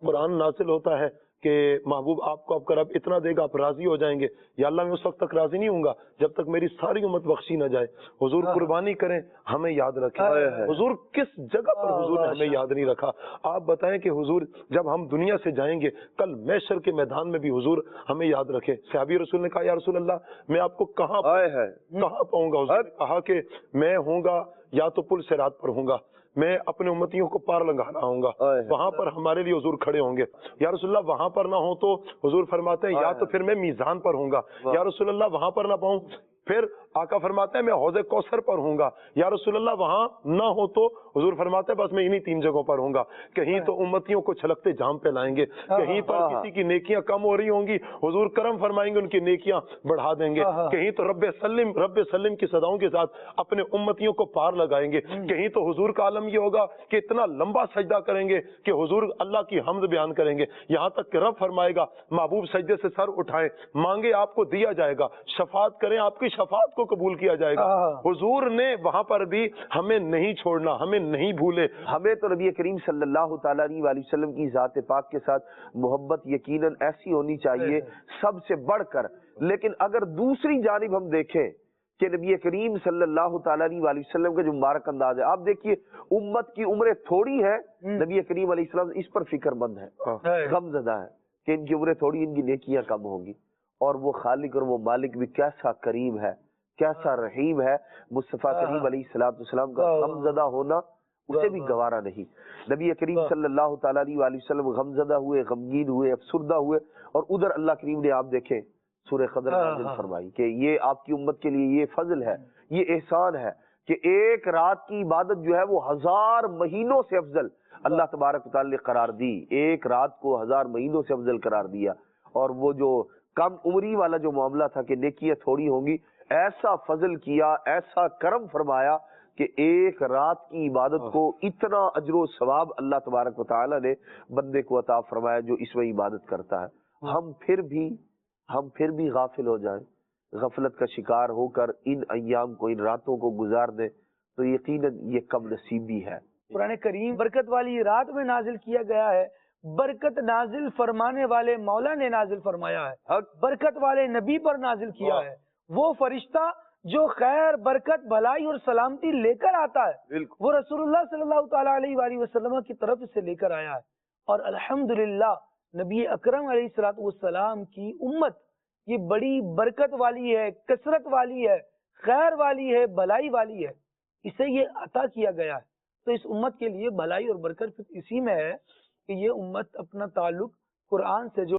कुरान नाजिल होता है कि महबूब आपको आपका रब इतना देगा आप राजी हो जाएंगे, या अल्लाह मैं उस वक्त तक राजी नहीं हूँगा जब तक मेरी सारी उम्मत बख्शी ना जाए। हुजूर कुर्बानी करें, हमें याद रखें। हुजूर किस जगह पर हुजूर ने हमें याद नहीं रखा? आप बताएं कि हुजूर जब हम दुनिया से जाएंगे कल महशर के मैदान में भी हुजूर हमें याद रखे। सहाबी रसूल ने कहा या रसूल अल्लाह मैं आपको कहाँ पाऊंगा? हुजूर ने कहा कि मैं होऊंगा या तो पुल सिरात पर होऊंगा, मैं अपने उम्मतियों को पार लगा रहा हूँगा, वहां पर हमारे लिए हुजूर खड़े होंगे। या रसूलल्लाह वहां पर ना हो तो हुजूर फरमाते हैं या तो फिर मैं मीजान पर होऊंगा। या रसूलल्लाह वहां पर ना पाऊं फिर आका फरमाते हैं मैं हौज़े कौसर पर होऊंगा। या रसूलल्लाह वहां ना हो तो हुजूर फरमाते हैं बस मैं इन्हीं 3 जगहों पर होऊंगा। कहीं तो उम्मतियों को छलकते जाम पे लाएंगे, कहीं पर किसी की नेकियां कम हो रही होंगी, हुजूर करम फरमाएंगे उनकी नेकियां बढ़ा देंगे। कहीं तो रब्बे सल्लिम की सदाओं के साथ अपने उम्मतियों को पार लगाएंगे। कहीं तो हुजूर का आलम ये होगा कि इतना लंबा सजदा करेंगे कि हुजूर अल्लाह की हम्द बयान करेंगे, यहाँ तक कि रब फरमाएगा महबूब सजदे से सर उठाएं, मांगे आपको दिया जाएगा, शफात करें आपकी शफात को कबूल किया जाएगा। हुजूर ने वहां पर भी हमें नहीं छोड़ना, हमें नहीं भूले। हमें तो नबी करीम सल्लल्लाहु तआला अलैहि वसल्लम की जात पाक के साथ मोहब्बत यकीनन ऐसी होनी चाहिए सबसे बढ़कर। लेकिन अगर दूसरी जानिब हम देखें कि नबी करीम सल्लल्लाहु तआला अलैहि वसल्लम का जो मुबारक अंदाज है, आप देखिए उम्मत की उम्रें थोड़ी है, नबी करीम अलैहि सल्लम इस पर फिक्रमंद है, गमज़दा है कि इनकी उम्रें थोड़ी, इनकी नेकियां कम होंगी। और वो खालिक और वो मालिक भी कैसा करीम है, कैसा रहीम है। मुस्तफा करीम अलैहिस्सलाम का गमज़दा होना उसे भी गवारा नहीं। नबी करीम सल्लल्लाहु तआला अलैहि वसल्लम गमज़दा हुए, गमगीन हुए, अफसुर्दा हुए, और उधर अल्लाह करीम ने आप देखें सूरह क़द्र नाज़िल फरमाई कि ये आपकी उम्मत के लिए ये फजल है, ये एहसान है कि एक रात की इबादत जो है वो 1000 महीनों से अफजल अल्लाह तबारक व तआला ने करार दी। एक रात को 1000 महीनों से अफजल करार दिया। और वो जो कम उम्री वाला जो मामला था कि नेकियां थोड़ी होंगी, ऐसा फजल किया, ऐसा करम फरमाया कि एक रात की इबादत को इतना अजर सवाब अल्लाह तबारक व तआला ने बंदे को अता फरमाया जो इसमें इबादत करता है। हम फिर भी गाफिल हो जाएं, गफलत का शिकार होकर इन अय्याम को, इन रातों को गुजार दें, तो यकीनन ये कम नसीबी है। कुरान करीम बरकत वाली रात में नाजिल किया गया है, बरकत नाजिल फरमाने वाले मौला ने नाजिल फरमाया है, बरकत वाले नबी पर नाजिल किया है। वो फरिश्ता जो खैर, बरकत, भलाई और सलामती लेकर आता है वो रसूलुल्लाह सल्लल्लाहु तआला अलैहि वसल्लम की तरफ से लेकर आया है। और अल्हम्दुलिल्लाह नबी अकरम अलैहिस्सलातु वस्सलाम की उम्मत ये बड़ी बरकत वाली है, कसरत वाली है, खैर वाली है, भलाई वाली है, इसे ये अता किया गया है। तो इस उम्मत के लिए भलाई और बरकत इसी में है कि ये उम्मत अपना ताल्लुक कुरान से जो